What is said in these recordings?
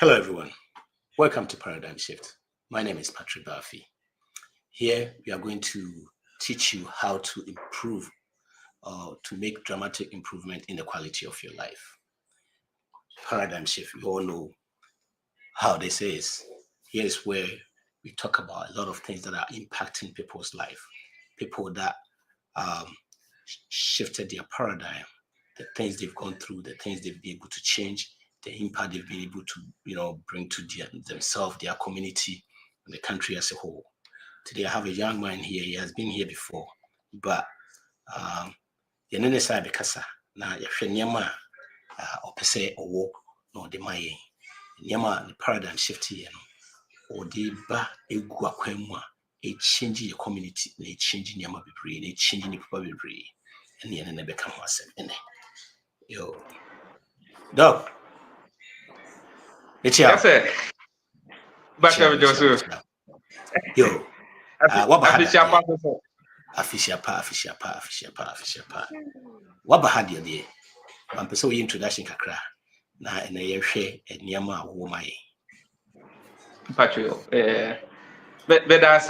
Hello, everyone. Welcome to Paradigm Shift. My name is Patrick Barfi. Here, we are going to teach you how to improve or to make dramatic improvement in the quality of your life. Paradigm shift, we all know how this is. Here's where we talk about a lot of things that are impacting people's life. People that um, shifted their paradigm, the things they've gone through, the things they've been able to change, the impact they've been able to, bring to themselves, their community, and the country as a whole. Today, I have a young man here. He has been here before, but yɛne saa bɛkasa na yɛhwɛ nneɛma a ɔpɛ sɛ ɔwɔ na ɔde ma yɛn nneɛma a ne paradigm shift yɛ no ɔde ba egu akwan mu a change your community na change nneɛma bebree na change nipa bebree ɛne yɛne ne bɛka ho asɛm ɛnɛ yo dog it's yes sir Bacha Joseph yo Official pa. Waba ha deɛ wampɛ sɛ woyɛ introduction kakra na ɛna yɛhwɛ nneɛma a wɔwɔ ma yɛ Patrick but that's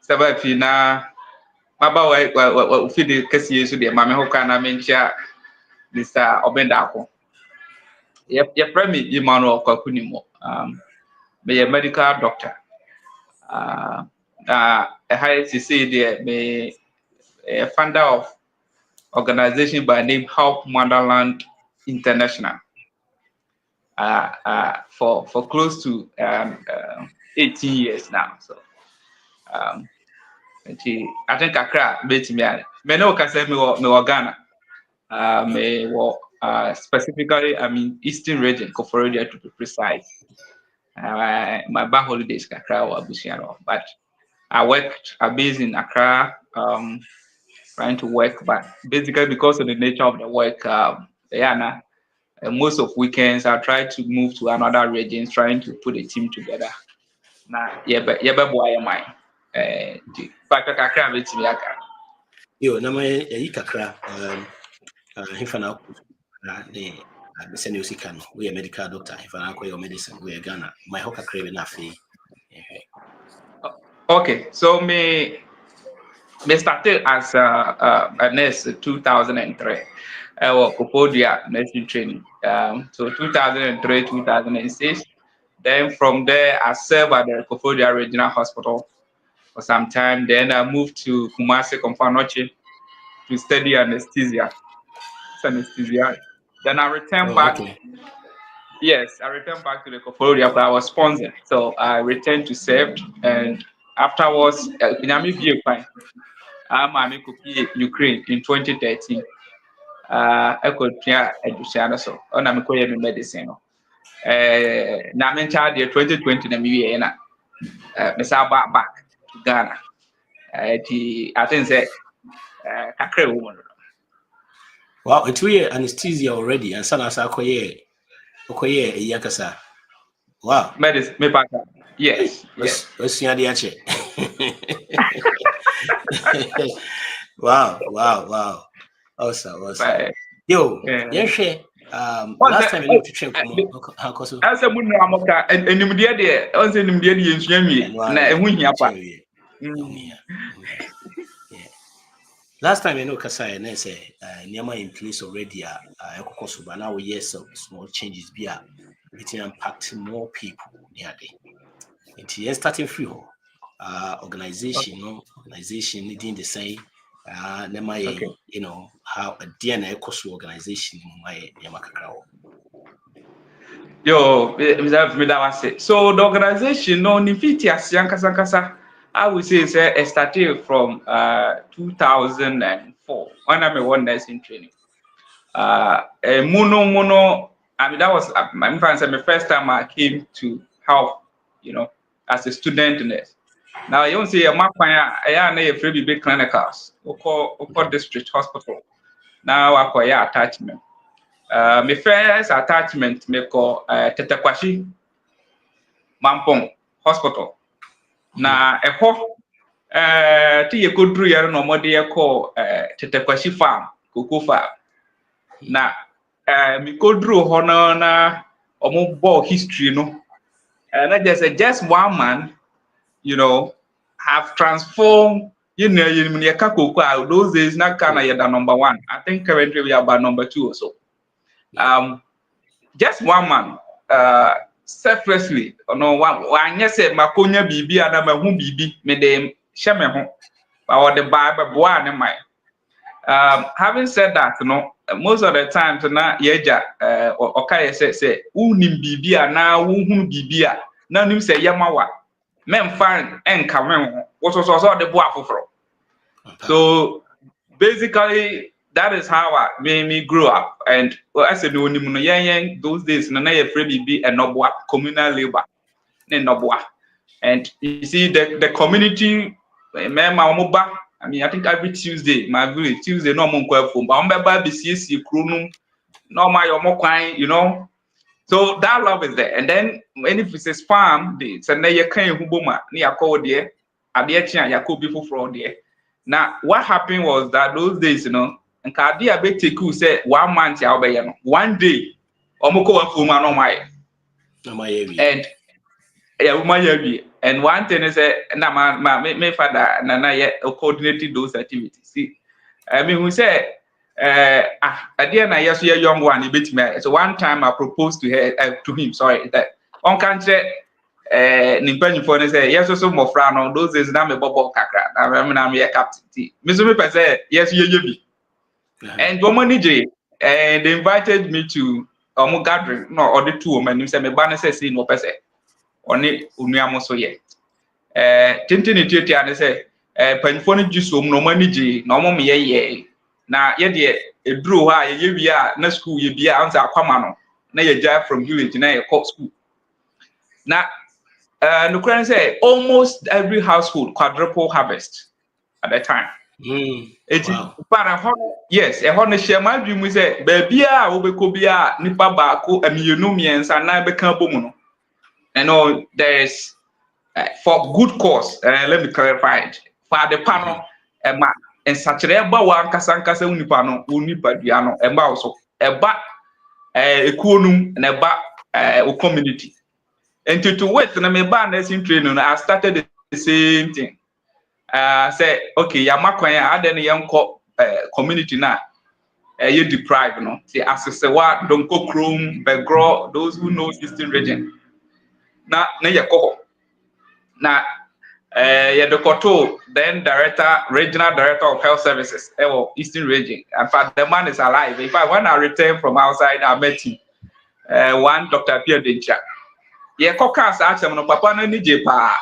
sabafi na maba wa fidi kasiye so de mame ho kana menchia Mr. Obendako ye premi Emmanuel Kwakunimo me a medical doctor a high CC there me a founder of organization by name Help Motherland International for close to 18 years now. So I think Accra bet me. Me no can say me Ghana. Specifically Eastern region, Koforidua to be precise. My back holidays Accra or Busiano, but I based in Accra, trying to work, but basically because of the nature of the work, most of weekends I try to move to another region, trying to put a team together. Nah, boy am I. Kakra bit me aka. Yo, na me yi kakra hifana ne send you sikan we a medical doctor hifana ko your medicine we Ghana my hoka crave na fe. Okay, so me started as a nurse in 2003. I was Kopodia nursing training. So 2003, 2006. Then from there, I served at the Kopodia Regional Hospital for some time. Then I moved to Kumasi Kompanoche to study anesthesia. Then I returned back. Okay. Yes, I returned back to the Kopodia, but I was sponsored. So I returned to serve, and afterwards, I'm Ukraine in 2013. I could hear education so on I'm calling medicine. Now I'm in charge 2020 na me na back to Ghana. I think say kakre woman. Wow, it's we anesthesia already and sana sa okoye yakasa. Wow. Medicine me back. Yes. Let's see how they ache. Wow. Awesome. Yo, last time I looked to check how cost. As a moon amoka and nimdia there, on the nimdia yensuami na ehu hia pa. Last time I know Kasai and say Nyama in place already but now we hear some small changes be it impact more people near day. It's starting free organization needing the same how a DNA cost organization my Yamakakao. Yo, so the organization no Nifitias Yankasa, I would say it started from 2004 when I'm a one nursing training. Mono, that was my first time I came to help, as a student nurse. Now you don't see a map I am a free big clinicals or district hospital. Now I acquire attachment. My first attachment me call Tetekwashi Mampong Hospital. Na eho ti ye kodru yare no mode ye call Tetekwashi farm, cocoa farm. Na me go through honor na ball history no. And I just one man, you know, have transformed. You know, those days not kind of the number one. I think currently we are about number 2 or so. Just one man, selflessly, no one yes said Makonya Bibi and I'm a home Bibi, made them share me home. Or the Bible, one in my. Having said that, you know, most of the time, na yeja okay say unim bibia na uhun bibia na nim say yamawa men fan enka men what so the boy afoforo. So basically that is how I made me grow up. And I said no nim no yen those days na ye free bibi and noboa communal labor ne noboa. And you see the community member I mean, I think every Tuesday, my village, Tuesday, no more phone, but I'm about BCS, Kronum, no my you know. So that love is there. And then when if it's a farm, it's a near kind of boomer, near call there, at the action, you could be for there. Now, what happened was that those days, you know, and Kadia Beteku said 1 month, one day, Omoko Fuma no my. And yeah, and one thing is my father and coordinated those activities. See, I mean, we say, I didn't yes, a young one, he beat me. So one time I proposed to her, to him, sorry, that on country, Nimpen for say, yes, so more frown those days, I'm a bubble kakra. I'm a captain. Mr. Mipa said, yes, you be. And Domani J, and they invited me to gathering, no, or the 2 women, you said, me banner says, no, per se. Oni unuamo so ye tintini tieti ane se panfo no giso no mani gi na omo me ye na ye de eduru ha ye wi a na school ye bia ansa akwama no na ye ja from village na ye call school na no kran say almost every household quadruple harvest at that time. Wow. Yes, a honor share my dream we say baby a obeko bia nipa ba ko amienu miensa na be kan bomu no. And there's for good cause. Let me clarify it. For the panel, and such a one casancasa unipano, unipaduano, and also a bat a kunum and a bat community. And to wait and I ban in training, I started the same thing. Say, okay, Yamakwaya, I then young community now. You deprive, no. See, as I say, what don't go chrome, begro, those who know Eastern region. Na yako na Yadokoto, then regional director of health services Eastern region. In fact, the man is alive. In fact, when I returned from outside, I met him. One Dr. Pierre Dencha. Kokas asked him, no papa no nije pa.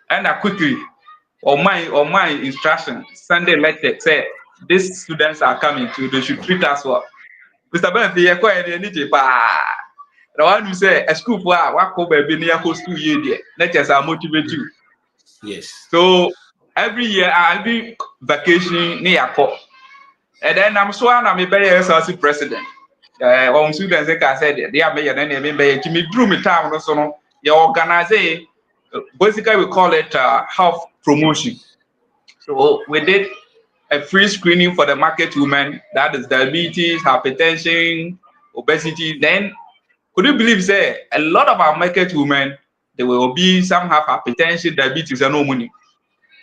And I quickly on my instruction, Sunday lecture said these students are coming to, they should treat us well. Mr. Benfi nije pa. The one who say a school for what baby near school year, let us motivate you. Yes. So every year I'll be vacation near Pop. And then I'm sworn I'm a SLC president. On students, like I said, they are mayor and Jimmy drew me town also. You organize basically we call it health promotion. So we did a free screening for the market women, that is diabetes, hypertension, obesity. Then could you believe say a lot of our market women they will obese, some have hypertension, diabetes, and no money.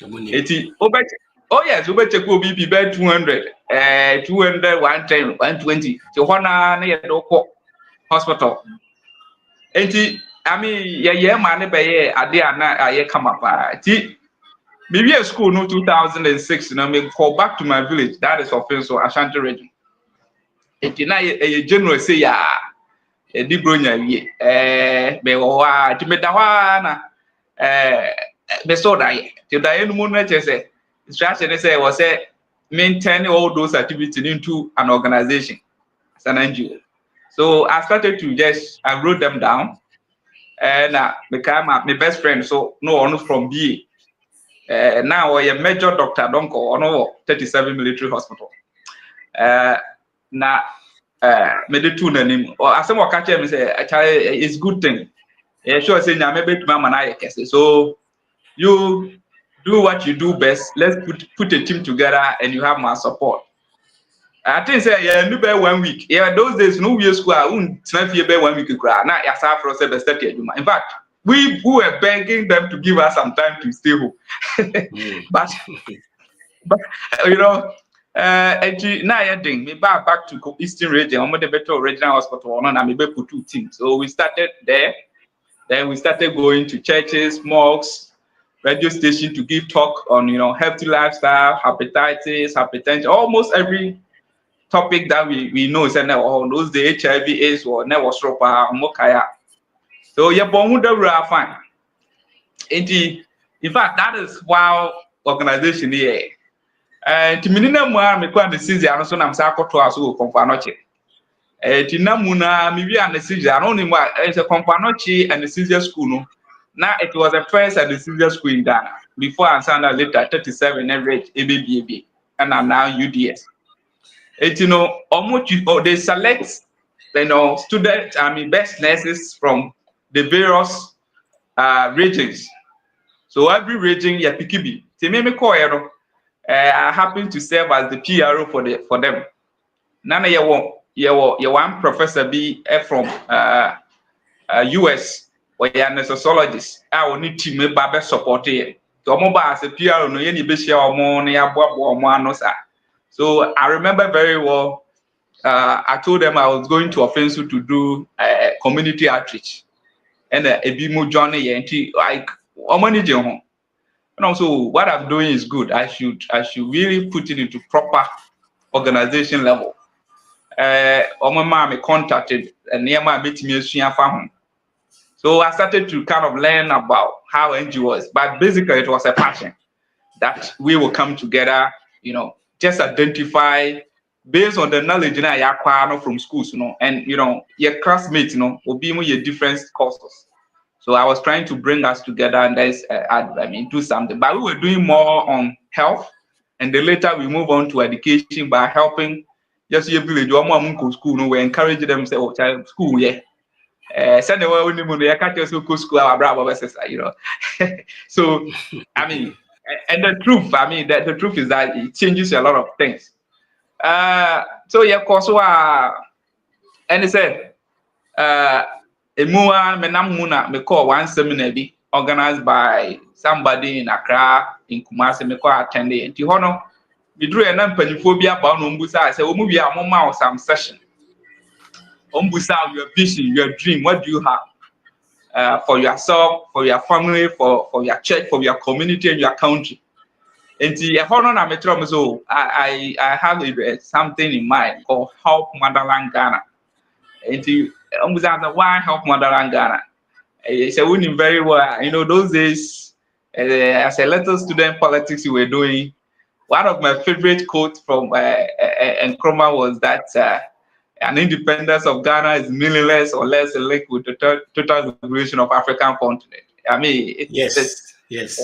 Oh yes, we check will be 200, 200, 110, 120. So one hospital. I mean, yeah, man, be I come up. Maybe a school no 2006. You know, me call back to my village. That is offensive Ashanti region. A general say yeah. Di bronya wie be wo a ti medawa na be so dai ti dai no mo na che say instruction say was say maintain all those activities into an organization as an NGO. So I started to I wrote them down and became my best friend. So no one from BA now a major doctor don't go on 37 military hospital now me de two nanim or as someone catch me say it's good thing. Sure say na maybe to mama na yekese. So you do what you do best. Let's put a team together and you have my support. I think say yeah, new by 1 week. Yeah, those days no we school. Won't be 1 week. Now yeah, for us the start. In fact, we were begging them to give us some time to stay home. Mm. but but you know, now yeah, thing. Me back to Eastern region. I'm the better regional hospital. And I'm able to 2 teams. So we started there. Then we started going to churches, mosques, radio station to give talk on healthy lifestyle, hepatitis, hypertension, almost every topic that we know is those the HIV AIDS or never stop mokaya. So yeah, but who the fine. In fact, that is why organization here. And to me, me kwa anesthesia, no so nam sa akoto aso komfa noche. Tinamuna maybe anesthesia. I don't know why it's a companochi anesthesia school. No, now it was the first anesthesia school in Ghana. Before and Sanda later 37 average ABBAB, and I'm now UDS. Almost they select students. Best nurses from the various regions. So every region you pick be. I happen to serve as the PRO for them. Nana you one professor be from US or you're a sociologist. I will need to make baby support here. To mobile as a PR no any be share or money no sir. So I remember very well. I told them I was going to Offensive to do community outreach, and a bit journey like home. And also what I'm doing is good. I should really put it into proper organization level. My mom contacted and near my meeting farm. So I started to kind of learn about how NGOs, but basically it was a passion that we will come together, just identify based on the knowledge you acquire from schools, and your classmates, will be your different courses. So I was trying to bring us together and do something. But we were doing more on health, and then later we move on to education by helping just your village or school. We encourage them say, "Oh, child, school, yeah." Send the way we catch us go school our brother, So, and the truth, the truth is that it changes a lot of things. So yeah, of course, and he said, Emua menamuna me call one seminar be organized by somebody in Accra, in Kumasi, me call attending. And Tihono, we drew an empanyphobia bound umbusa. I said, we move your mama or some session. Umbusa, your vision, your dream, what do you have for yourself, for your family, for your church, for your community and your country? And so I have something in mind called Help Motherland Ghana. And why Help Motherland Ghana? It's a winning very well. Those days, as a little student politics we were doing, one of my favorite quotes from Nkrumah was that an independence of Ghana is meaningless unless linked with the total liberation of African continent. Yes. It's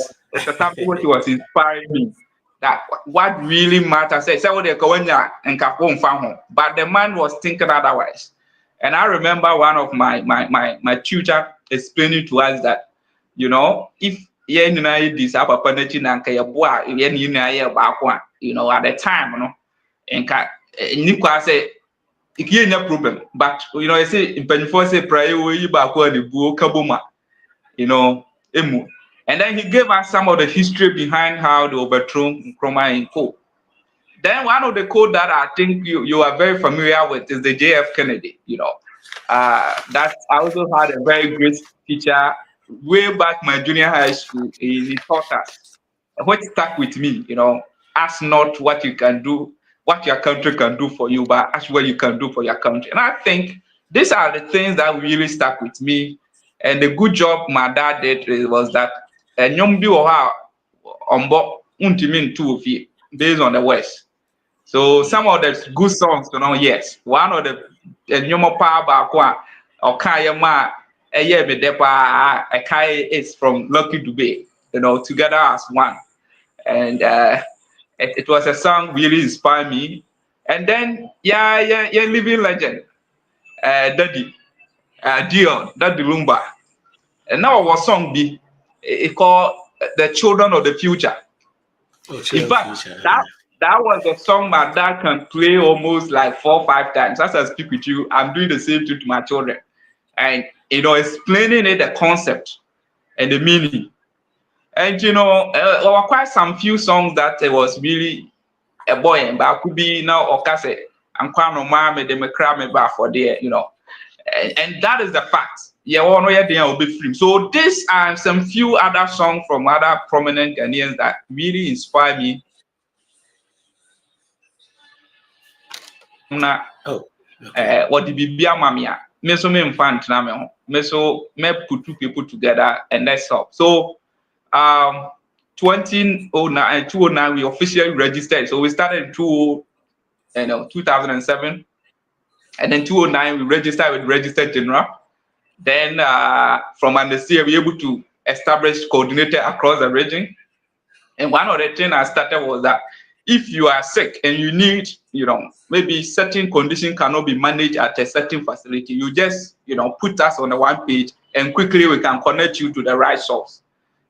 something which was inspiring me. That what really matters. But the man was thinking otherwise. And I remember one of my tutor explaining to us that, if at the time, and say it no problem. But I say before say prior way back the buo kaboma, emu. And then he gave us some of the history behind how they overthrew Nkrumah in Co. Then one of the code that I think you are very familiar with is the JF Kennedy. That I also had a very great teacher way back my junior high school. He taught us what stuck with me. Ask not what you can do, what your country can do for you, but ask what you can do for your country. And I think these are the things that really stuck with me. And the good job my dad did was that nyombi oha ombo untimin two of you based on the West. So some of the good songs, yes. One of the nyomo power bakwa or kayama eye me depa akai is from Lucky Dube, together as one. And it was a song really inspired me. And then yeah, living legend, Daddy, Dion, Daddy Lumba. And now our song it called The Children of the Future. Oh, In fact, future. that was a song my dad can play almost like 4 or 5 times. As I speak with you, I'm doing the same thing to my children. And, explaining it, the concept and the meaning. And, there were quite some few songs that it was really a boy, and but could be now or cassette. And kwano mama de me cry me back for there, and that is the fact. Yeah, one way there will be free. So this and some few other songs from other prominent Ghanaians that really inspire me. Oh, okay. What the Bibia Mamia, me so me infant na me ho. Me so me put two people together and let's help. So 2009 and 2009 we officially registered. So we started in 2007, and then 2009 we registered with Registered General. Then from understeer we were able to establish coordinator across the region. And one of the things I started was that if you are sick and you need, maybe certain condition cannot be managed at a certain facility, you just, put us on the one page and quickly we can connect you to the right source.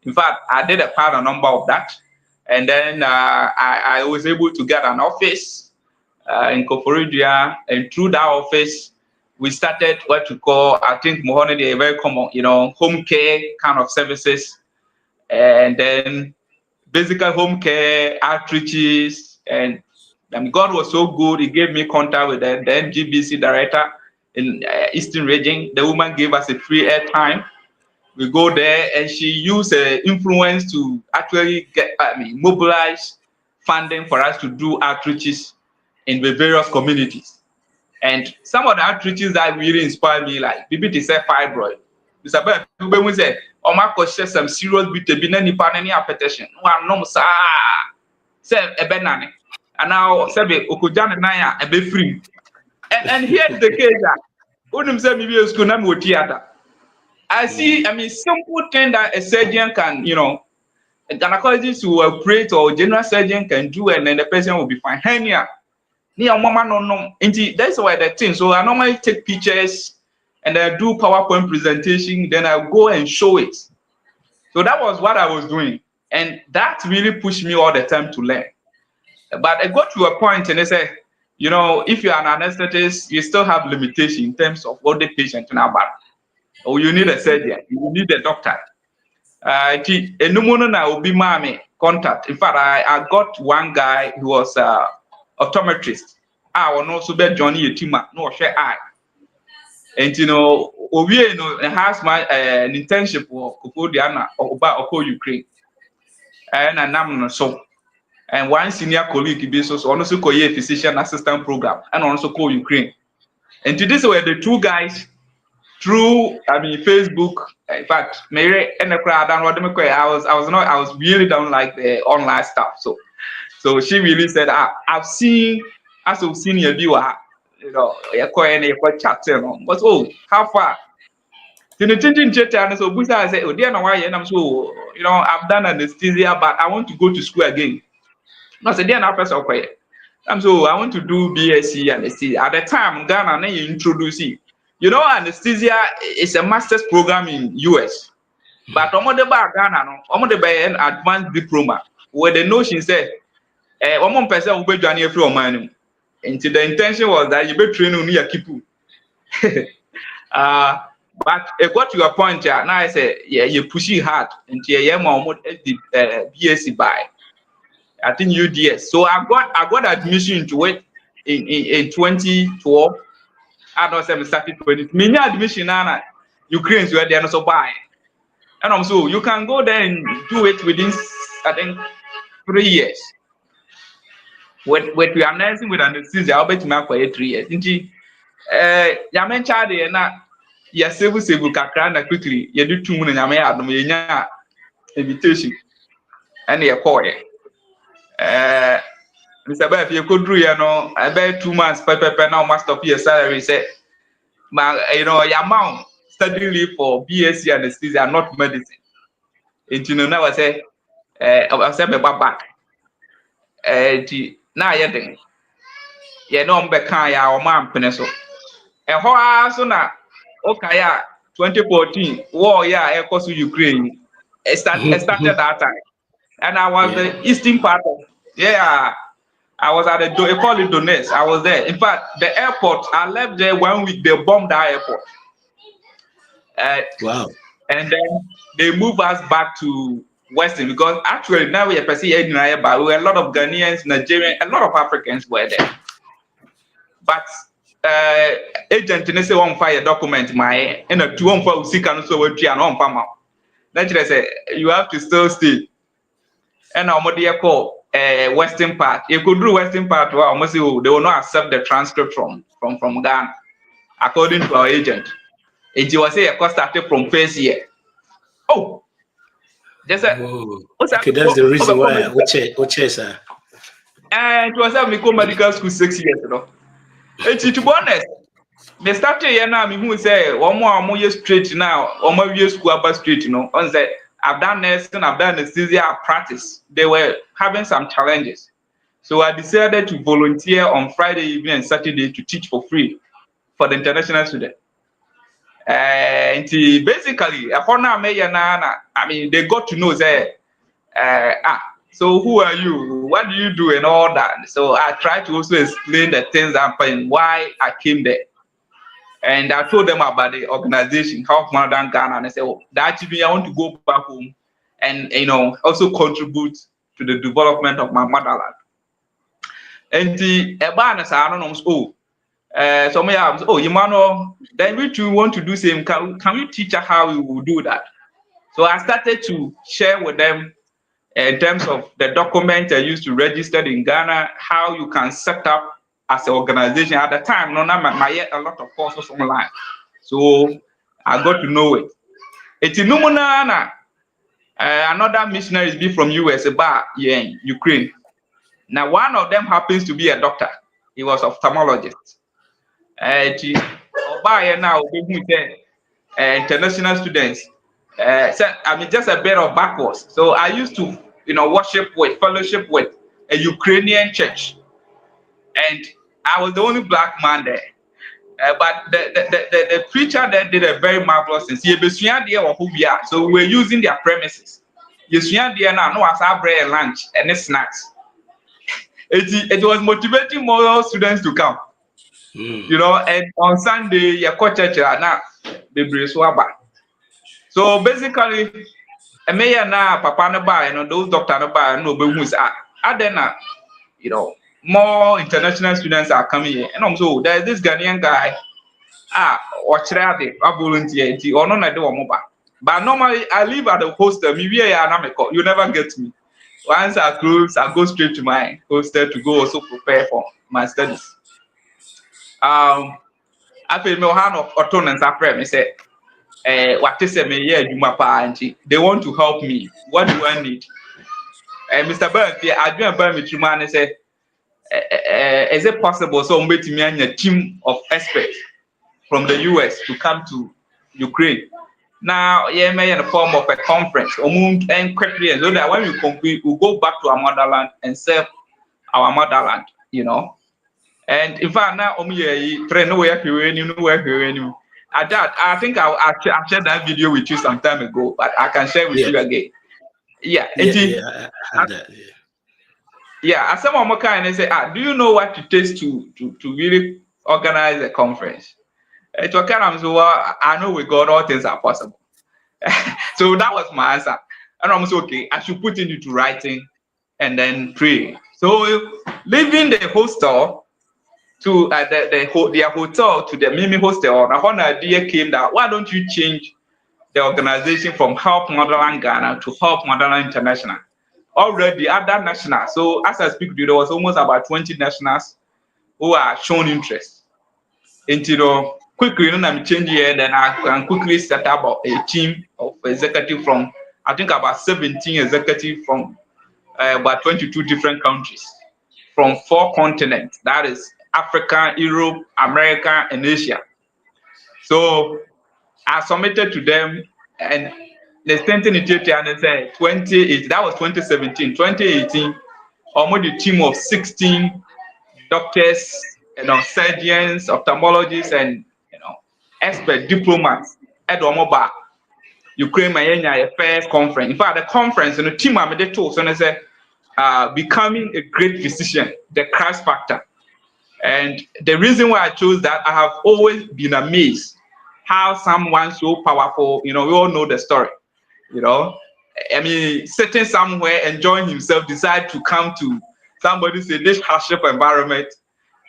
In fact, I did a number of that. And then I was able to get an office in Koforidua, and through that office, we started what we call, I think, Mohone, they are very common, home care kind of services. And then basic home care, outreaches, and God was so good. He gave me contact with the NGBC director in Eastern region. The woman gave us a free airtime. We go there, and she used influence to actually mobilize funding for us to do outreaches in the various communities. And some of the outreaches that really inspired me, like BBT said fibroid. Mr. Ben said, "Oh my gosh, some serious bit be any hypertension. One no sa say a banana." And now say Okujan Naya a be free. And here's the case that Unim said maybe a school name theater. I see, simple thing that a surgeon can, a gynecologist who will operate or general surgeon can do, and then the patient will be fine. Hernia. That's why the thing. So I normally take pictures and I do PowerPoint presentation, then I go and show it. So that was what I was doing. And that really pushed me all the time to learn. But I got to a point and they say, if you're an anesthetist, you still have limitation in terms of what the patient can about. Or you need a surgeon, you need a doctor. Will be mommy contact. In fact, I got one guy who was optometrist. I will also be Johnny Yetima, no share eye. And has my an internship for Diana or Ukraine. And I'm so. And one senior colleague basis also call a physician assistant program and also call Ukraine. And to this were the two guys through Facebook. In fact, Mary and the crowd I was really down like the online stuff. So she really said, I've seen as a senior viewer, you're chatting. But how far? So the changing chatter, so Busa said, oh, dear, no, why? And I'm so, I've done anesthesia, but I want to go to school again. No, I said, dear, now, first of all, I'm so, I want to do BSc anesthesia. At the time, Ghana, then you introduce it. Anesthesia is a master's program in US. But Omo ba Ghana, Omo an advanced diploma, where the notion said, one person will be joining free money. And the intention was that you be training near Kipu. But it got to a point now I say, yeah, you're pushing hard until you almost the BSc by I think UDS. So I got admission into it in 2012. I don't say we started 20. Many admission now Ukrainians were there also buy. And also you can go there and do it within I think 3 years. What we are announcing with anesthesia, I'll bet you for 3 years. Ya mencha de na ya sevu kakra na quickly ya do 2 mu na me adom ya nya invitation and ya call ye Mr. Ba if you could do about 2 months pepe now must stop your salary say your amount study leave for BSc anesthesia not medicine. Now I say I say me back na ya den ye no mbeka ya o ma mpene so so na okaya 2014 war to Ukraine started that time, and I was the eastern part of I was at they call it Donetsk. I was there. In fact, the airport, I left there 1 week. They bombed that airport. Wow. And then they moved us back to Western because actually now we are perceiving but we were a lot of Ghanaians, Nigerians, a lot of Africans were there. But agent in say one fire document my and a 2 for seek and so we and on farmer. Naturally say you have to still stay. And our mother call Western part. You could do Western part where almost they will not accept the transcript from Ghana, according to our agent. It was say a cost started from first year. Oh, just okay, that's the reason why Oche, sir. And it was a medical school 6 years ago. And to be honest, they started here now. Me who say one more year straight now, one more year school about straight, you know. On say I've done nursing, I've done anesthesia practice. They were having some challenges, so I decided to volunteer on Friday evening and Saturday to teach for free for the international student. And basically, I mean, they got to know that. So who are you? What do you do and all that? So I tried to also explain the things that happened, why I came there. And I told them about the organization, how Motherland Ghana, and I said, oh, that actually I want to go back home and also contribute to the development of my motherland. And the Ebanas, I don't know, so me oh, Emmanuel, then we too want to do same. Can we teach her how we will do that? So I started to share with them in terms of the document I used to register in Ghana, how you can set up as an organization. At the time, no, I a lot of courses online. So I got to know it. It's in Numunana. Another missionaries be from US, about in Ukraine. Now, one of them happens to be a doctor. He was ophthalmologist. Now, international students. So, I mean, just a bit of backwards. So I used to, worship with, fellowship with a Ukrainian church, and I was the only black man there. But the preacher there did a very marvelous thing. So we're using their premises. Now, no, as our bread and lunch and snacks. It was motivating more students to come. And on Sunday, your church now the so basically, a mayor now, Papa no buy, those doctor no buy, no be who's then more international students are coming here. And also there's this Ghanaian guy, watch I volunteer, or no, I do mobile. But normally I live at the hostel, maybe you never get me. Once I close, I go straight to my hostel to go also prepare for my studies. I feel me hand of autonomous after me say, what is a me they want to help me. What do I need? Mr. Burns, I do about me to man and say, is it possible so I'm to me a team of experts from the US to come to Ukraine? Now, may in the form of a conference, and quickly, so that when we complete, we'll go back to our motherland and serve our motherland, And in fact, now, I think I shared that video with you some time ago, but I can share with you again. Yeah, I had that. Yeah, as someone more kind and say, do you know what it takes to really organize a conference? It was kind of so I know with God all things are possible. So that was my answer. And I'm so okay, I should put it into writing and then pray. So leaving the hostel to their hotel to the Mimi hostel, the whole idea came that why don't you change the organization from Help Motherland Ghana to Help Motherland International? Already other nationals. So as I speak to you, there was almost about 20 nationals who are shown interest. And quickly, I'm changing here, then I can quickly set up a team of executive from, I think about 17 executives from about 22 different countries, from 4 continents. That is Africa, Europe, America, and Asia. So I submitted to them, and they sent in Ethiopia and they said 2018, that was 2017. 2018, almost a team of 16 doctors, surgeons, ophthalmologists, and expert diplomats at Omoba, Ukraine, my first conference. In fact, the conference and the team I made it too. So they said, becoming a great physician, the Christ factor. And the reason why I chose that, I have always been amazed how someone so powerful, we all know the story, I mean, sitting somewhere enjoying himself, decide to come to somebody say this hardship environment,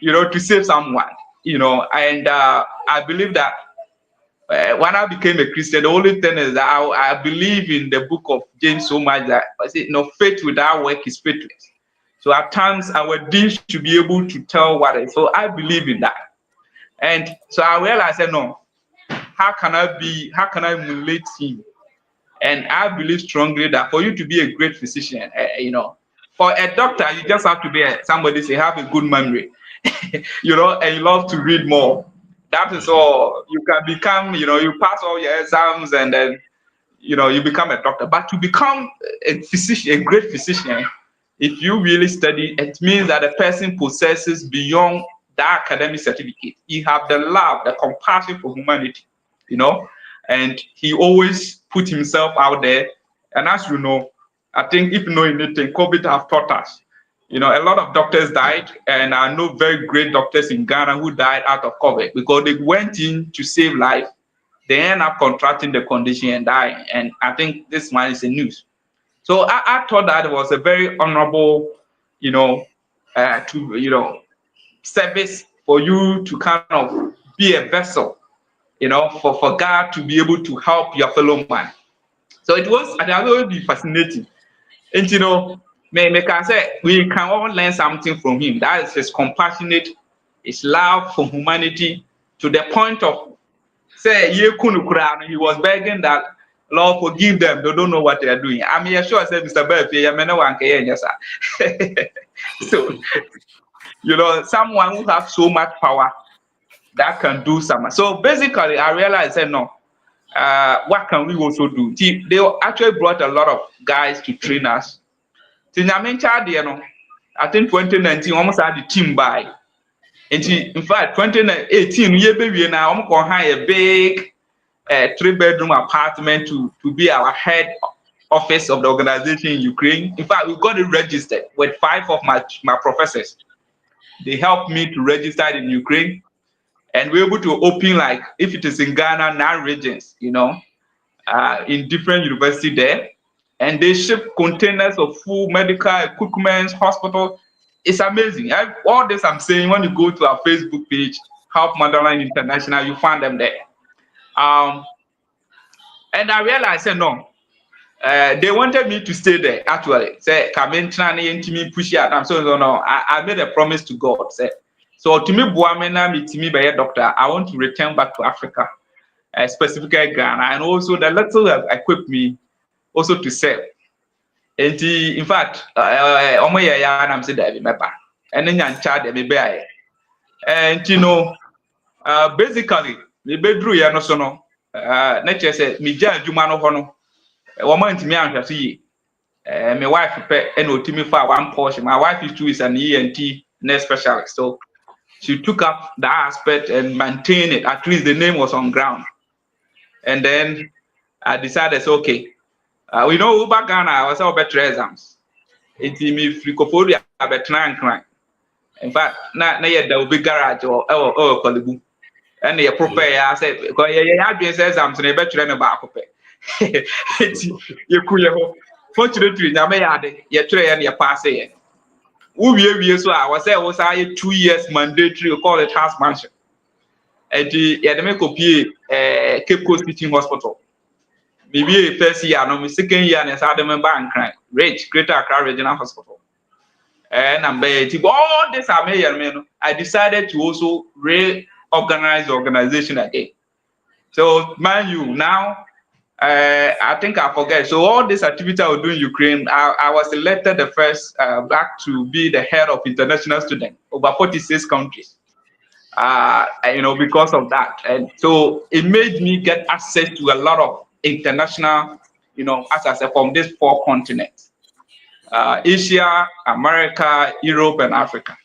to save someone, and I believe that when I became a Christian, the only thing is that I believe in the book of James so much that I say, faith without work is faithless. So at times our deeds should be able to tell what it is. So I believe in that. And so I realized that no, how can I emulate him? And I believe strongly that for you to be a great physician, for a doctor, you just have to be somebody say have a good memory, and you love to read more. That is all. You can become, you pass all your exams and then, you become a doctor. But to become a physician, a great physician, if you really study, it means that a person possesses beyond that academic certificate. He have the love, the compassion for humanity, and he always put himself out there. And as you know, I think if you know anything, COVID have taught us. A lot of doctors died, and I know very great doctors in Ghana who died out of COVID because they went in to save life. They end up contracting the condition and dying. And I think this one is a news. So I thought that it was a very honorable, service for you to kind of be a vessel, for God to be able to help your fellow man. So it has always been fascinating. And may can say we can all learn something from him. That is his compassionate, his love for humanity, to the point of say he was begging that Lord forgive them, they don't know what they are doing. I mean, sure I said Mr. Belfi, so someone who has so much power that can do something. So basically I realized that no, what can we also do? They actually brought a lot of guys to train us. I think 2019 almost had the team by. In fact, 2018, we now hire a big 3-bedroom apartment to be our head office of the organization in Ukraine. In fact, we got it registered with 5 of my professors. They helped me to register it in Ukraine, and we're able to open, like, if it is in Ghana, 9 regions, in different universities there. And they ship containers of food, medical equipment, hospital. It's amazing. All this I'm saying, when you go to our Facebook page, Help Motherland International, you find them there. And I realized, no, they wanted me to stay there, actually. Say, come in, to me, push it. I'm so no. I made a promise to God. Say, so to me, to me, by a doctor, I want to return back to Africa, specifically Ghana, and also the little equip me also to serve. And in fact, I'm saying that remember, and then you charge me by. And basically, the bedroom, no so no. Nature said, me judge Jumano Hono. A woman to me, I'm see. My wife, and to me for one portion. My wife is an ENT nurse specialist, so she took up that aspect and maintained it. At least the name was on ground. And then I decided, so, okay, we know who back Ghana, I was all better exams. It's me fricophobia, I better and crying. In fact, na yet there will be garage or Kolibu. And they prepare, I said, because you says I'm to better than a back of it. You could, fortunately, I may add your tray and your pass it. We so I was 2 years mandatory, you call it house mansion. And the make copy Cape Coast Teaching Hospital. Maybe first year, no, second year, and I started member and crying. Rich, Greater Accra Regional Hospital. And I'm all this I decided to also reorganize the organization again. So, mind you, now I think I forget. So all this activity I was doing in Ukraine, I was elected the first black to be the head of international students over 46 countries. Because of that, and so it made me get access to a lot of international, as I said, from these 4 continents. Asia, America, Europe, and Africa.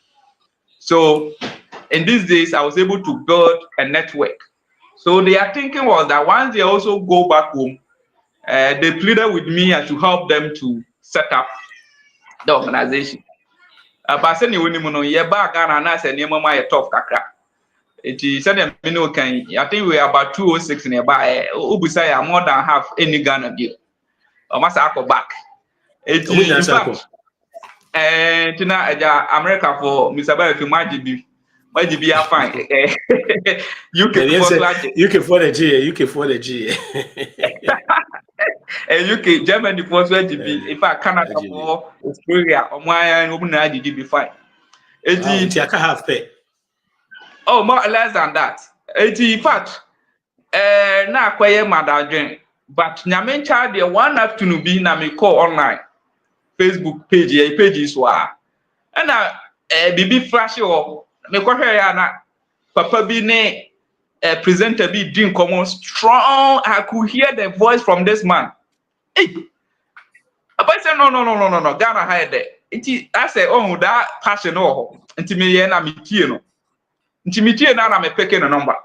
So in these days, I was able to build a network. So their thinking was that once they also go back home, they pleaded with me to help them to set up the organization. But send you no ye back and I said, my tough kakra. It is said a minute can I think we are about 206 nearby. Ubusaya more than half any Ghana deal. Or must I go back? It in fact, and America for Mr. Barry to Majibi are fine. UK for the G. And UK, Germany for Majibi. In fact, Canada for Australia, or my and be fine. It I can have pay. Oh, more or less than that. In fact, na kwaye madadwen, but nyame child the one afternoon be na me call online Facebook pages wa. And bibi flash o me kohwe ya na papa bi ne presenter bi din common strong. I could hear the voice from this man. Hey, I said no. Ghana hide it. I say oh that passion oh. Nti me ye na me tie no. Nti me tie na me peke no number.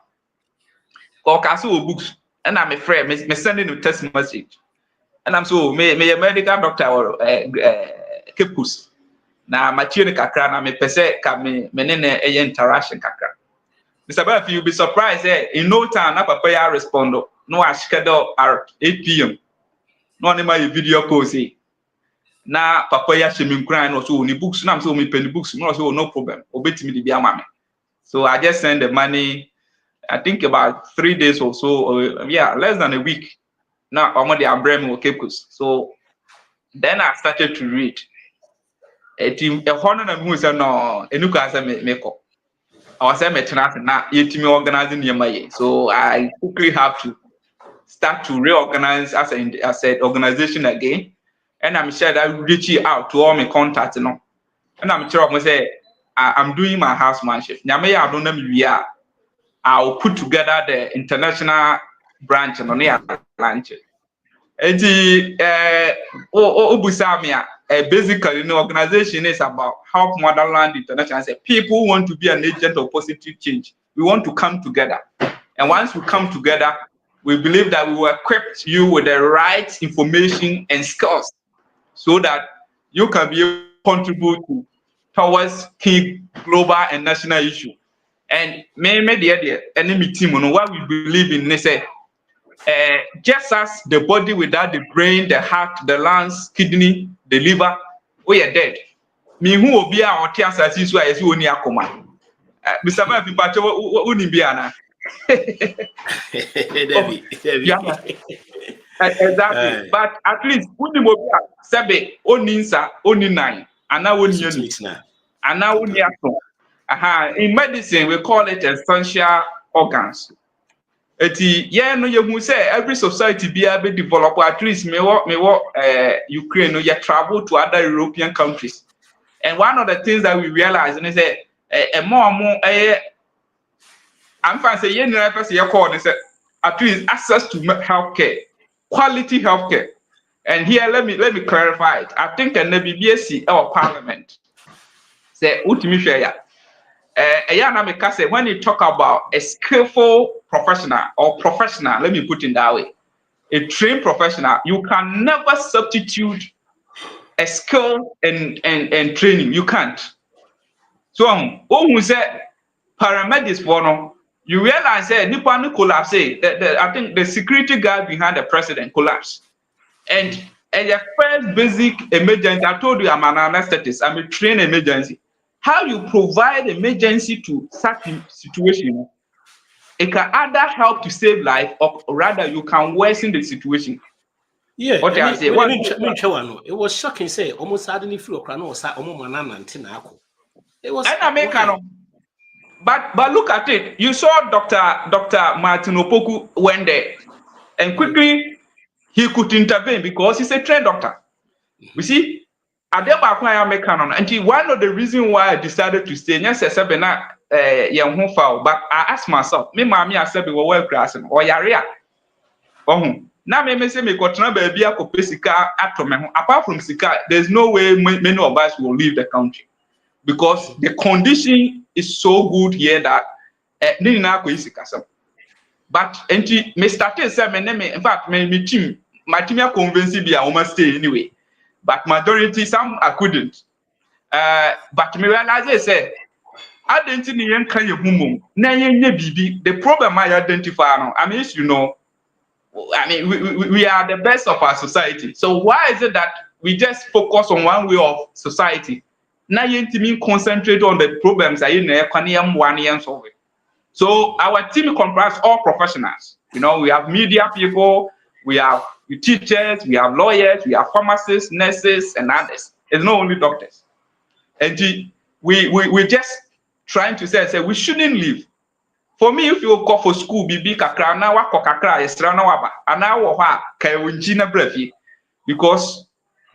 Or castle books and I'm a friend, me sending a text message. And I'm so me a medical doctor or Kipus. Now my tune kakra na me pese ka me nene a interaction kakra. Mr. Buff, you'll be surprised in no time na papa ya respond. No I schedule at 8 p.m. No any my video call say. Na papa ya shemi nkran no so ni books na so me pen books no so no problem. Obetimi di bia mama. So I just send the money. I think about 3 days or so, less than a week. Now I'm on the umbrella of Capcos. So then I started to read. A team, a hundred and who said no, a new class make up. I was saying, now you team organizing your money. So I quickly have to start to reorganize as an organization again. And I'm sure that reach out to all my contacts, And I'm sure I'm going to say, I'm doing my housemanship. I don't know we are. I'll put together the international branch on the launch. And basically, the organization is about Help Motherland International. People who want to be an agent of positive change. We want to come together. And once we come together, we believe that we will equip you with the right information and skills so that you can be able to contribute towards key global and national issues. And the enemy team, what we believe in, they say, just as the body without the brain, the heart, the lungs, kidney, the liver, we are dead. Me who will be our tears as you as you only akoma. Mr. Murphy, but you be ana. Exactly. But at least when you sebe oninsa oninine, and now when you and now when you in medicine, we call it essential organs. You say every society be able to develop at least Ukraine, you travel to other European countries. And one of the things that we realize is that more and more, I'm fine say at least access to healthcare, quality healthcare. And here let me clarify it. I think in the BBSC our parliament say when you talk about a skillful professional or professional, let me put it that way, a trained professional, you can never substitute a skill and training. You can't. So when we say paramedics for no, you realize that Nippon collapse. I think the security guard behind the president collapsed. And the first basic emergency, I told you I'm an anesthetist, I'm a trained emergency. How you provide emergency to such situation, it can either help to save life or rather you can worsen the situation. Yeah, what I say, it was shocking. Say almost suddenly flew across. It was. But look at it. You saw Dr. Martin Opoku went there, and quickly he could intervene because he's a trained doctor. You see. And one of the reasons why I decided to stay, yes, but I asked myself, me mommy, I said, we were well class or yarea. Oh, now me say me got baby apart from Sika, there's no way many of us will leave the country because the condition is so good here that but me started saying, in fact, my team convinced me I almost stay anyway. but majority some I couldn't. But me realize I say identity yen kan ye humum na yen nye bibi. The problem I identify now, I mean, you know, I mean, we are the best of our society. So why is it that we just focus on one way of society? Now you team concentrate on the problems that you know, one year solve it. So our team comprises all professionals. You know, we have media people, we have teachers, we have lawyers, we have pharmacists, nurses, and others. It's not only doctors. And we just trying to say we shouldn't leave. For me, if you go for school, bibi kakra na wako kakra estra na waba, ana wo ha ka wunji na brefi because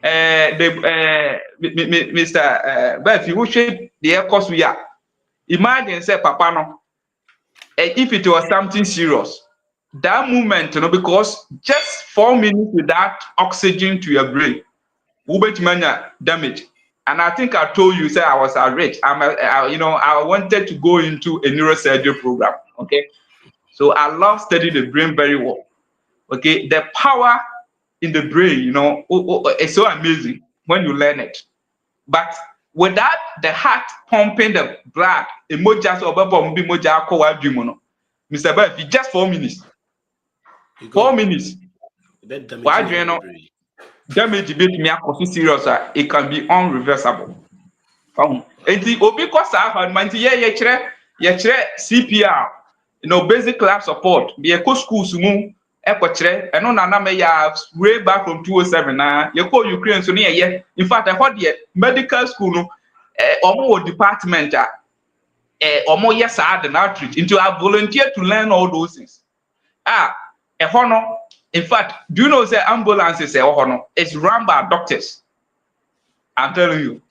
Mr. Brefi who shape the air course we are. Imagine say papa no, if it was something serious, that moment, you know, because just 4 minutes without oxygen to your brain, ubet damage. And I think I told you, say I was rich. I wanted to go into a neurosurgery program. Okay, so I love studying the brain very well. Okay, the power in the brain, you know, it's so amazing when you learn it. But without the heart pumping the blood, emojas or moja Mr. Buffy, just 4 minutes. 4 minutes. Why do you know? Damage bit me serious, it can be unreversible. Enti obi kosa manti ye chere CPR, you know, basic life support. Be a schools mu e ko chere eno na me ya way back from 207 na ye ko Ukraine so ne in fact I heard the medical school no omo department omo yes ad outreach into I volunteer to learn all those things. In fact, do you know say ambulances it's run by doctors? I'm telling you.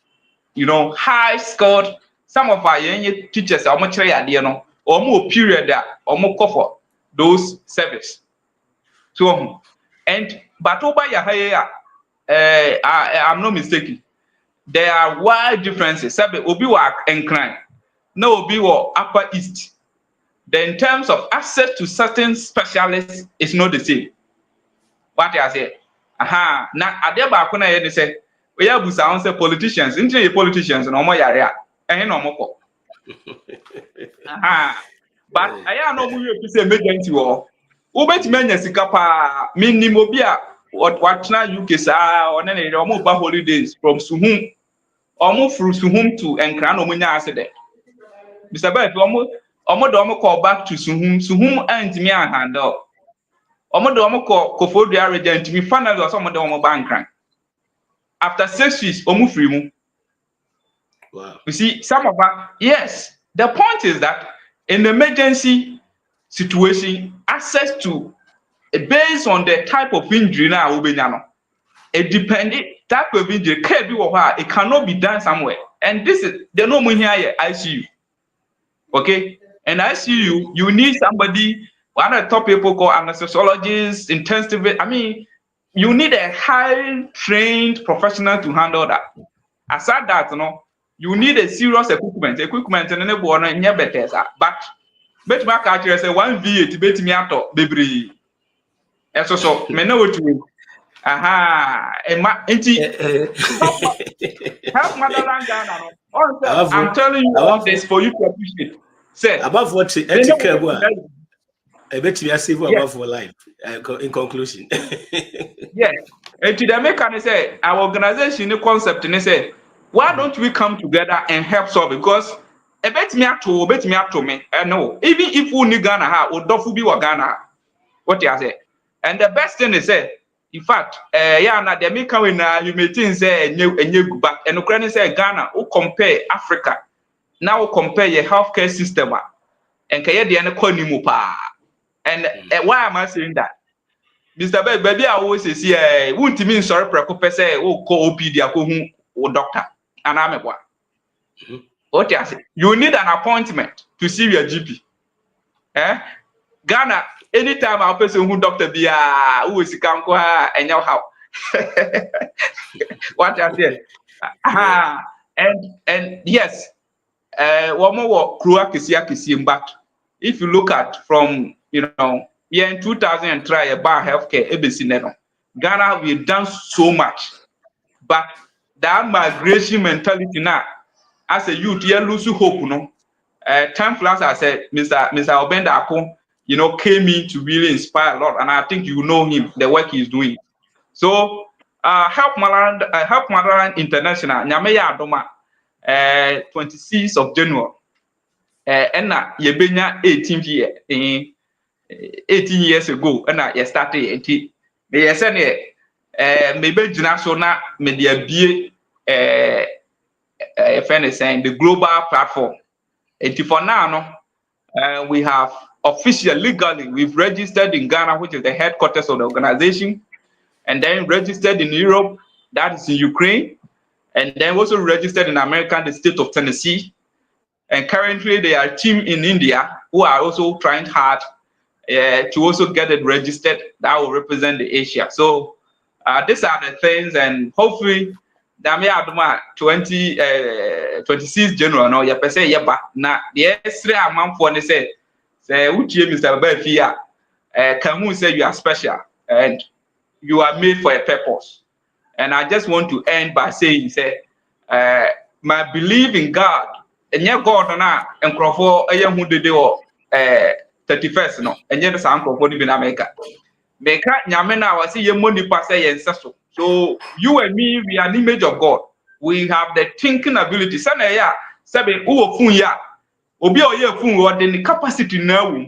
You know, high scored. Some of our young teachers are much higher, you know, or more period that or more cover those service. So, but over your I'm not mistaken. There are wide differences. Sabe obi wa encline, no obi wa upper east. Then in terms of access to certain specialists, it's not the same. What I say, now adeba kuna ye say. We have say politicians, into politicians, no more area, and no more. But I am no more to say emergency war. Ubet menya sikapa minimobia what now UK sa or any more holidays from Suhum or move through Suhum to Enkran or Munya accident. Mr. Beth, Omo call back to Suhum and me and handle. Omo call Kofodia regent to me finally or some of the Omo bank. After 6 weeks, free. Wow. You see, some of us, yes. The point is that in the situation, access to based on the type of injury now, it depending type of injury, it cannot be done somewhere. And this is the normal here ICU. Okay, and ICU, you need somebody. One of the top people called anesthesiologists, intensive. I mean, you need a high trained professional to handle that. Aside that, you know, you need a serious equipment and then better. But bet my culture say 1 V8 bet me out baby. And so me know what you help Motherland Ghana. I'm telling you all this for you to appreciate. Say above what I bet you are safe above for life. In conclusion. Yes. And to the American say our organization the concept and they say, why don't we come together and help solve it? Because a bet me to me. I know. Even if we need Ghana, or Dofu be Ghana. What you say? And the best thing is say, in fact, na the American when you may think say new but and Ukraine say Ghana who compare Africa. Now compare your healthcare system and kaya the economy pa. And why am I saying that? Mr. Beg, baby, I always say, won't mean sorry, preoccupy say, oh, co OPD, or doctor, and I'm a one. What I say? You need an appointment to see your GP. Ghana, anytime a person who doctor be who is come and your how. What I say? And yes, one more Kruakisia, but if you look at from, you know, in 2003, about healthcare, ABC Ghana, we've done so much. but that migration mentality now, as a youth, you lose hope, no. Time flies, I said, Mr. Obendako, came in to really inspire a lot, and I think you know him, the work he's doing. So, help Motherland International, Nyameya Adoma, 26th of January, and yebenya 18 years ago, and I started it. They said, maybe so na media be friend is saying the global platform. And for now, we have legally, we've registered in Ghana, which is the headquarters of the organization, and then registered in Europe, that is in Ukraine, and then also registered in America, the state of Tennessee. And currently, there are a team in India who are also trying hard to also get it registered that will represent the Asia. So these are the things, and hopefully, Dami Aduma 26 January, no, you say yeba. Na the extra amount for they say which year Mr. Bafia, Camus say you are special and you are made for a purpose. And I just want to end by saying, say, my belief in God, and yet God and Crawford, a young who did 31st, no, and yet the sound of what in America. Make Yamena was your money pass a so you and me, we are an image of God. We have the thinking ability. Sanaya, Sabe, Uofunya, Obio Fun, or the capacity now.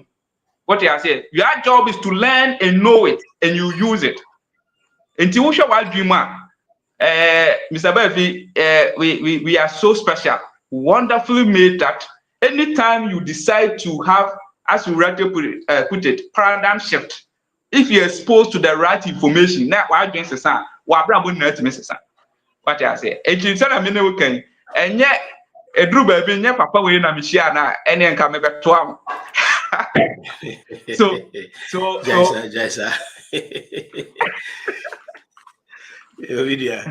What I say, your job is to learn and know it, and you use it. Until we shall dream, Mr. Befi, we are so special, wonderfully made that anytime you decide to have, as you rightly put it, paradigm shift. If you're exposed to the right information, now why doing this? What I say, it is a minute weekend, and yet a drew baby, never papa will not be share now, any come back to him. So, Jaisa. Video.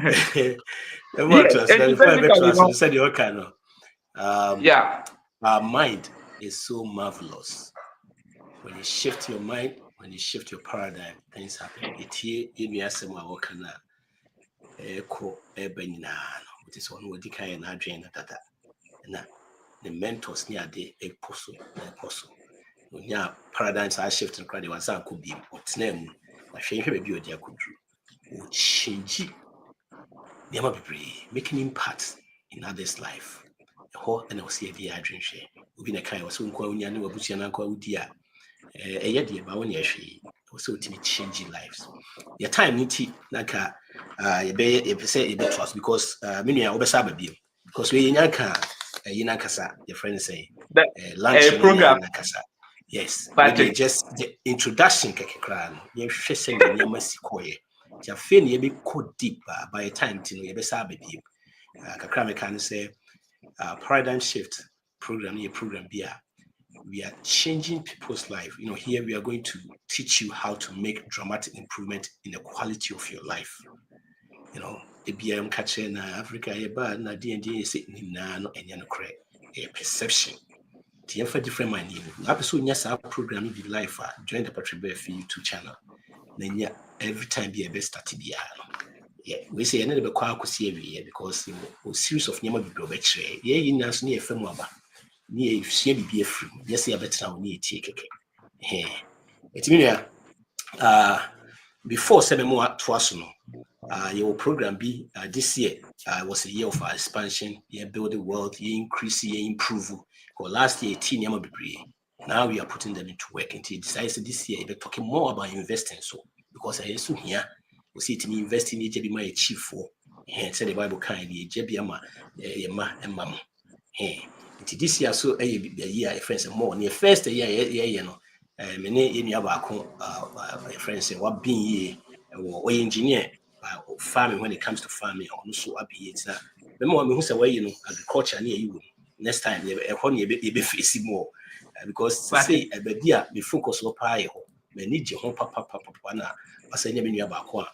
Yeah. Our mind is so marvelous. When you shift your mind, when you shift your paradigm, things happen. It here in your sema wakana echo ebenina, which is one word can na drain data. Na the mentors near the apostle. When your paradigms are shifting, cry the was could be what's name. I think maybe you could do. Change making impact in others' life. And I was here the dream share. We've been a kind of soon call you know Bushi and Uncle Dia. A year about 1 year she also to be changing lives. Your time need Naka you say a bit trust because many are over Sababi because we in Yanka your friends say lunch program. Yes, but just the introduction kekran. You should say your mercy koye. Your fin you be code deeper by a time till you be Sababi. Kakrame can say paradigm shift program we are changing people's life. Here we are going to teach you how to make dramatic improvement in the quality of your life. The BM catching Africa bad na D&D sitting no and a perception. The for different mind episode yes our program be life join the Patrick YouTube channel. Then every time be a best start yeah, we say another because series of Yama be betre. Yeah, you know, near Femaba. Near she be a free. Yes, I better now need take it's mean before 7 more twice your program be this year was a year of expansion, year build the world, year increase, year improve. Or last year 18 Yama be now we are putting them into work until decides this year we're talking more about investing so because I assume here we see it me investing in JB my chief for said the Bible kind JB ama and mama this year so a year friends and more near first year many in your friends say what being ye or engineer farming when it comes to farming or so up here it's the more who say agriculture near you next time you be facing more because say we focus on pie many home papa na say nyame nua ba ko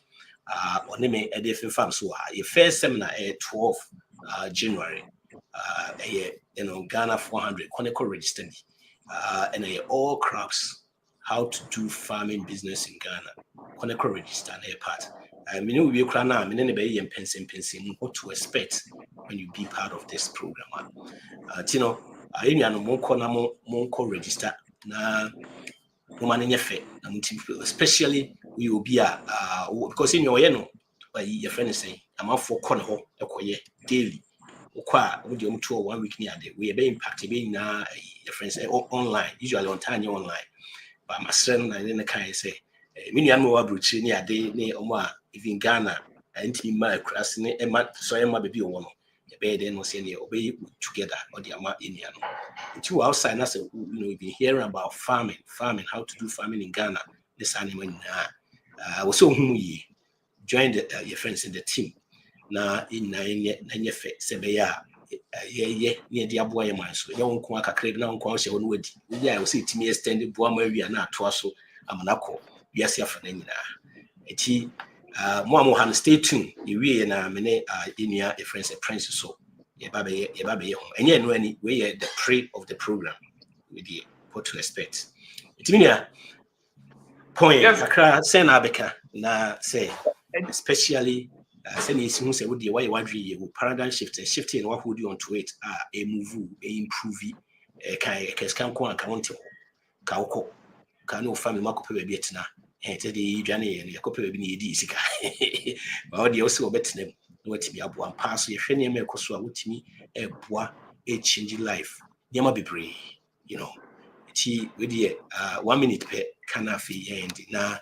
on me e dey farm so your first seminar 12 January Ghana 400 chronicle registered and all crops how to do farming business in Ghana. Connect register na part. I mean, we are now. I mean, anybody and pensing what to expect when you be part of this program. You know, I know monko register na no man especially we will be because in your your friend is saying I'm out for corner daily. With your 1 week near day, we are being impacted being your friends online, usually on time online. But my son, I didn't kind of say, many animal abruchi near day, near Oma, even Ghana, and me my class, and my so I might be one. The bed then was any obey together or the Ama Indian. The two outside, that's we've been hearing about farming, how to do farming in Ghana. This animal, I was so hungry. Joined your friends in the team. Na in na fe sebeya near the aboy man so young kwaka crib na nkwa hye wonu wadi ya we say timi extend boa ma wi na ato aso amanako wiase afa na nyina eti mo han stay tuned we na me ne enua a friends a prince so ye ba be ho enye no ani we the prey of the program with the what to expect eti minia point akra say na beka na say especially send you who say would the way paradigm shift shifting what would you onto it a move a improve can go and count kauko can no family mark baby etina and the journey and your copy baby need sika but the also bet them what be abo pass your hwene me koso a wotimi e boa e change life yama be brave you know ti we the 1 minute per kanafi and na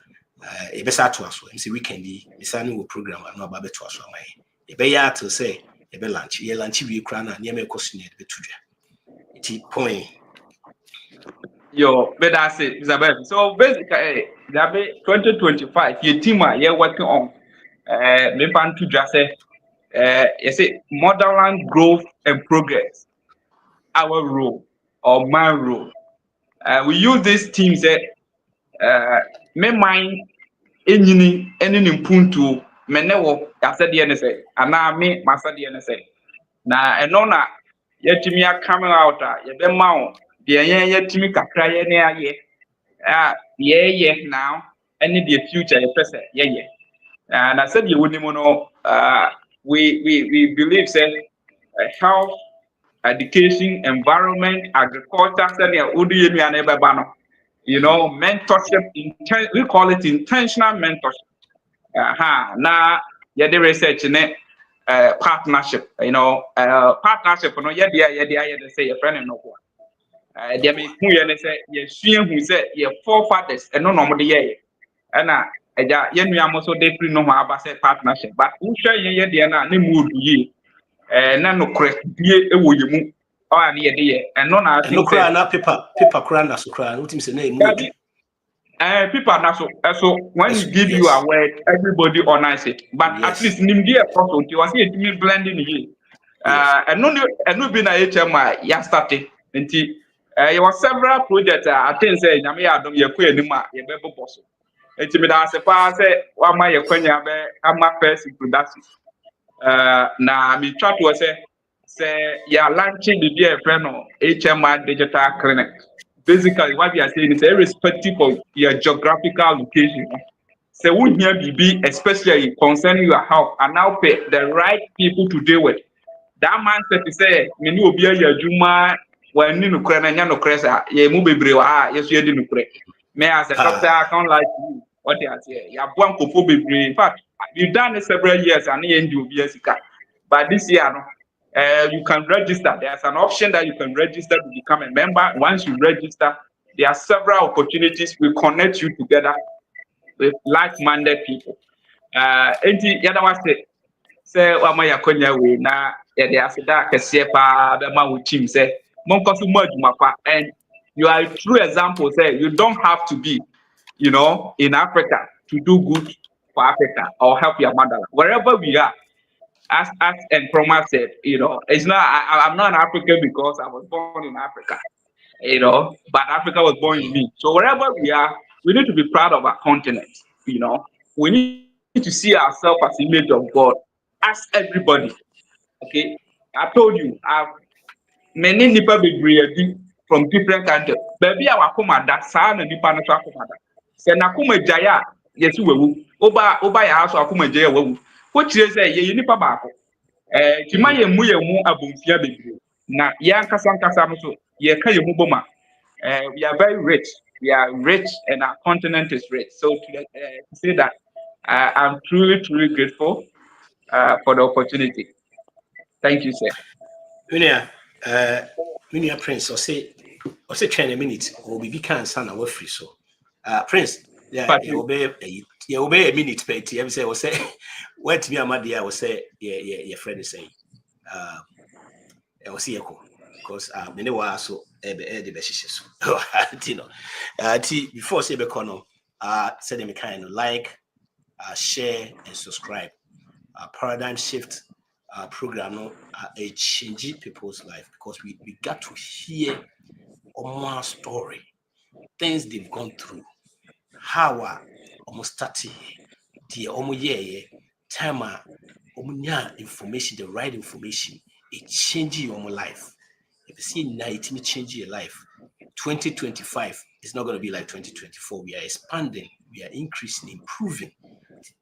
a better to us. MC weekendy, Missani will program and no baby to us. A bear to say a be lunch, ye lunch we crana near me question it be to point. Yo, but that's it, Isabel. So basically, that be 2025. Your team are working on. Me pan to just say, you say Motherland growth and progress. Our role or my role. We use this team say, me mind any impuntu me ne wo yase de ne say ana me masa de ne say na eno na yetimi coming out ye be ma wo de yen yetimi kakra ye ne aye ye now any the future ye pese ye and I said you wouldn't know we believe say health education environment agriculture said ya udu ye nua na be ba no you know mentorship we call it intentional mentorship. Now yeah, the research in it, partnership, you know, partnership, you know, they say your friend and no one. They may who you say, you who say your forefathers and no normally, yeah, and yeah, you are also they no about say partnership, but who share ye, they are not mood ye, and no correct, ye, a would you move, or near and none I think cry na paper cry na so cry, what him say name mood. People are not so when you give you a word, everybody honors it. But at least Nimdia also you are seeing me blending here. And no be na HMI yesterday. Until there were several projects I think say Nyame Adam ye kwe anima ye bebo boso. Until me da se pa say wa ma ye kwanya be ama first introduction. Na me try to say you launching the dear friend of HMI digital clinic. Basically, what we are saying is irrespective of your geographical location. So we here be especially concerning your health and now pay the right people to deal with. That man said to say, "Many will be your juma when you know na no cresa ye mu bebre wa yes you didn't pray." Me as a doctor, I can't like you. What they are saying, ya buan kopo bebre. In fact, you've done it several years and you do be but this year, no. You can register. There's an option that you can register to become a member. Once you register, there are several opportunities. We connect you together with like-minded people. Enti yada wase say wama yakonya we na yade aseda kese pa be ma wo team say monko so mo adwuma pa and you are a true example say you don't have to be you know in Africa to do good for Africa or help your mother wherever we are. As Nkrumah said, you know, it's not. I'm not an African because I was born in Africa, you know, but Africa was born in me. So wherever we are, we need to be proud of our continent. You know, we need to see ourselves as the image of God, as everybody. Okay, I told you, I've many nipa be from different countries. Baby, our commander, son, and Nippon commander. Send a kuma jaya, yes, we Oba your house or kuma jaya. What you say, ye nipa bako. Timaye muye mu abumfia bebre. Na yanka sanka samuso, ye kaya muboma. We are very rich. We are rich, and our continent is rich. So to say that, I'm truly, truly grateful for the opportunity. Thank you, sir. Minia Prince, or say 20 minutes, or be can son away free. So, Prince, yeah, Patrick, you obey a minute, Petty. I say, what me, my dear, I will say, yeah, your friend is saying, I will see echo. Because many were so the best. You know, before say Becono, said them kind of like, share, and subscribe. Paradigm shift program no a change people's life because we got to hear more story, things they've gone through, how almost started the time information, the right information, it changes your life. If you see now it may change your life. 2025 is not going to be like 2024. We are expanding, we are increasing, improving.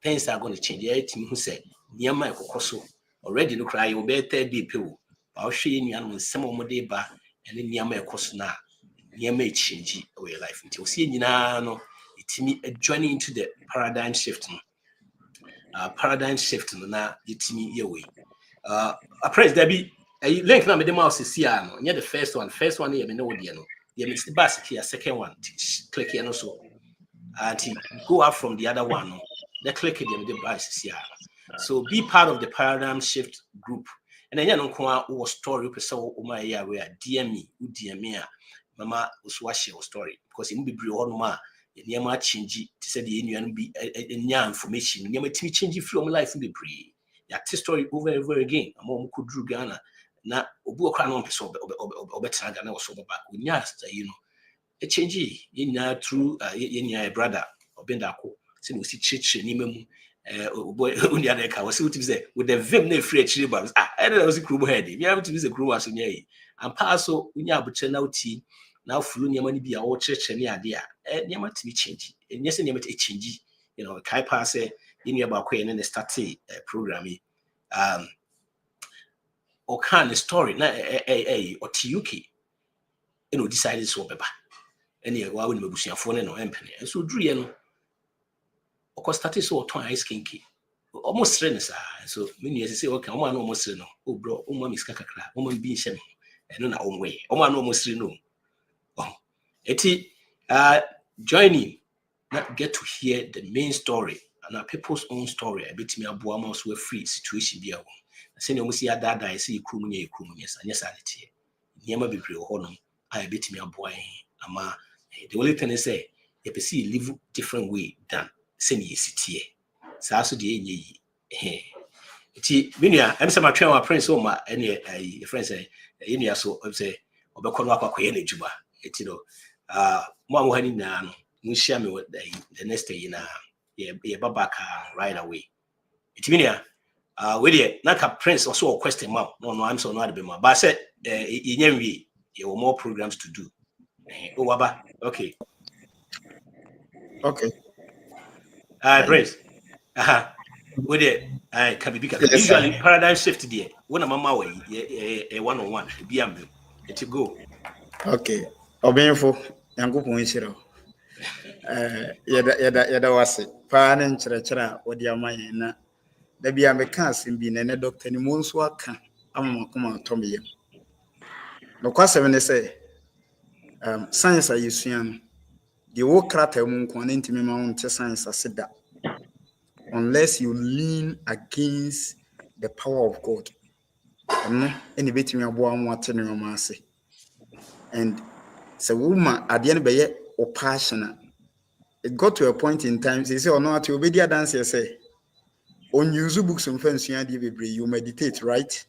Things are going to change. Yeah, team who said Niama Kokoso already look like you better be people. I'll show you some more day back and then Niama Kosona. Niama change your life until see no it's me joining into the paradigm shift. Paradigm shift na it's me your way. A press Debbie a link na me the mouse is here no near the first one here me know the no. Yeah, it's the basic here, second one. Click here also. And go out from the other one. No? They click it in the devices here. So be part of the paradigm shift group. And then you know what story so my yeah where DM me mama also share story because it will be on ma near change to say the union be information near change from life in the pre yeah story over and over again among could drew Ghana na obu okra no person obetra Ghana was so back we you know a change in through a brother or bendako sin we see church ni boy only other ka was what say with the vim na free chiri ba I don't was crew head you have to be the crew as nyai and pass so unya abuche na uti now fulu nyama ni bia wo church ni ade a nyama to be change yes nyama to change you know kai pass say you ba ko and start program or can the story na or TUK you know decided so beba any wa we mabusuafo ne no empene so druye no o start so ton ice kinky almost stress so me you say okay o ma no almost no oh bro o ma miska kakra o ma bi nhyem e no na o nwe o ma no almost no oh eti joining not get to hear the main story and people's own story a bit me aboa ma so free situation bia wo say no musi adada I say ikrum nya anya sanity niam bebre ho no a bit me aboa ama the only thing is say you see live different way than say you sit saa so de enye yi ti menua em say ma twen wa prince o ma ene your friend say enua so say obekọ no akwakoye na juba eti no mo amhani na no we share me with the next day na ye babaka right away eti menua we dey na ka prince also a question ma no I'm so no be ma but say yenyanwi you have more programs to do waba okay prince we dey can be bigger usually paradigm shift there when mama we one-on-one be am it go okay obenfo yankopon hira yeda wase pa ne nkyerɛkyerɛ a wodi amaye na da bia meka asem bi ne doctor ni mo nso aka amakoma atomye no kwasɛm ne sɛ science ayesua no de wo krata mu nko ne ntimi ma wo nte science aseda unless you lean against the power of God any betimi aboa mo ate ne ma ase and so woman ade ne beye o passion it got to a point in time say or no at obedi dance say on use books and fansua de bebre you meditate right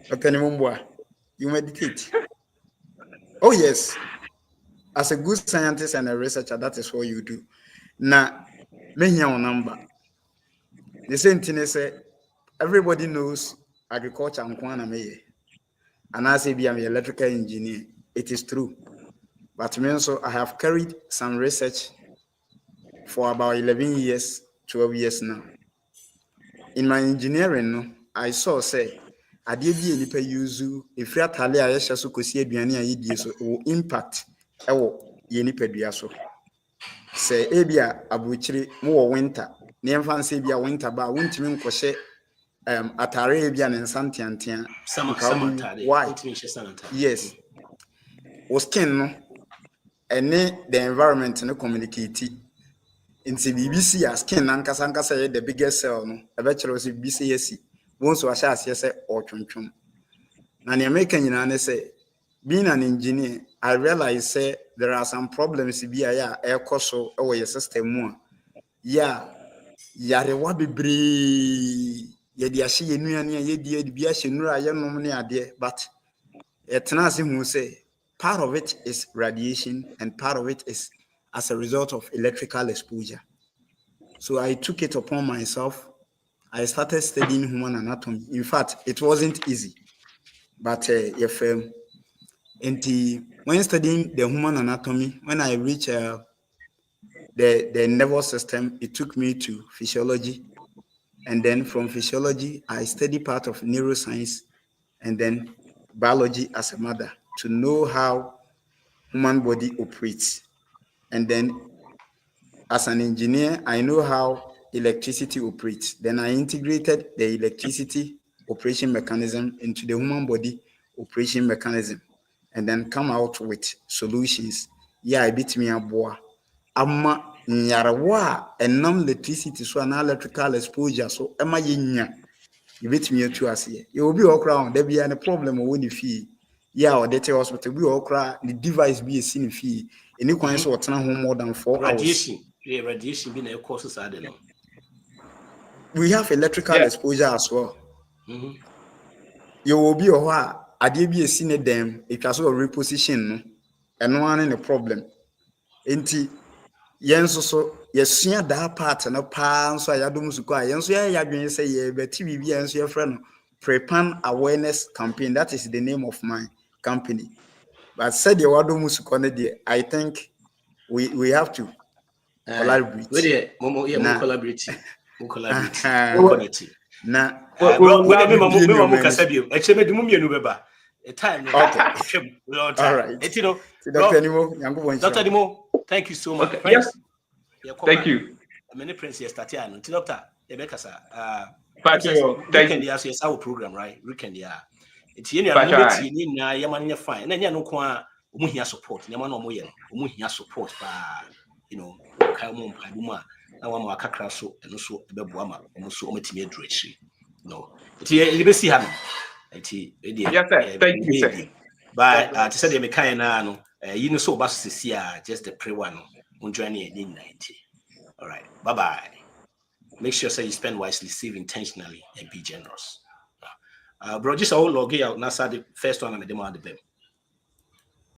Dr. Nimumboa you meditate oh yes as a good scientist and a researcher that is what you do na mehia on number the same thing say everybody knows agriculture and kwana meye and I say be am electrical engineer it is true. But me also, I have carried some research for about 11 years, 12 years now. In my engineering, I saw say, adeɛ bi a nipa use efiri atale a yɛhyɛ so kosi aduane a yɛdie so will impact ɛwɔ yɛ nipadua so. Sɛ ebi a aburukyire mo wɔ winter, ne yɛmfa nsa bi a winter ba wontumi nkɔhyɛ atare ebi a ne nsa nteantea. Why? Yes. O skin no ɛne the environment no communicate. Nti BBC a skin nankasa yɛ the biggest cell no ɛbɛkyerɛ sɛ BBC yɛsi wɔn so ahyɛ aseɛ sɛ ɔtwentwom. Na ne American nyinaa ne sɛ being an engineer, I realize say there are some problems bi a yɛ a ɛkɔ so ɛwɔ yɛ system mu a yarewa bebree yɛde ahyɛ yɛ nnuane a yɛdi bi ahyɛ nnura a yɛnom ne adeɛ, but yɛtena ase hu sɛ part of it is radiation and part of it is as a result of electrical exposure. So I took it upon myself. I started studying human anatomy. In fact, it wasn't easy, but when studying the human anatomy, when I reached the nervous system, it took me to physiology. And then from physiology, I studied part of neuroscience and then biology as a mother to know how human body operates. And then as an engineer, I know how electricity operates. Then I integrated the electricity operation mechanism into the human body operation mechanism and then come out with solutions. Yeah, I beat me a boa. Amma nyarawa and non-electricity so an electrical exposure. So am I in you beat me to us here? You will be all crown. There be any problem when you fee. Yeah, or data hospital we all cry the device be a sin fee. Any coins or turn home more than 4 hours. Radiation being a causes I don't know. We have electrical exposure as well. You will be a idea be a sin them, it has a reposition and one in a problem. Enti yenso so yesia that part and a pan so ayadum suko yenso ya yadwen say ye beti bibia yenso ye friend Prepan Awareness Campaign. That is the name of my company. But said the wado musuko ne de, I think we have to collaborate. Collaborate. Na time. Okay. All right. Dr. Dimo, thank you so much. Okay. Yes. Thank you. Many prince yesterday. Doctor, thank you. Yes, our program, right? Weekend, yeah. It's you fine. And then you know, support. Support. You know, na wa ma kakra so eno so ebeboa ma eno so ometime adrechi no enti see ha no enti yes sir, thank you sir. But to say the mekan na no you know so baso sia just the pre one no join e 90. All right, bye bye. Make sure you spend wisely, save intentionally, and be generous. Bro, just all log out. Now, the first one, I'm the demo at the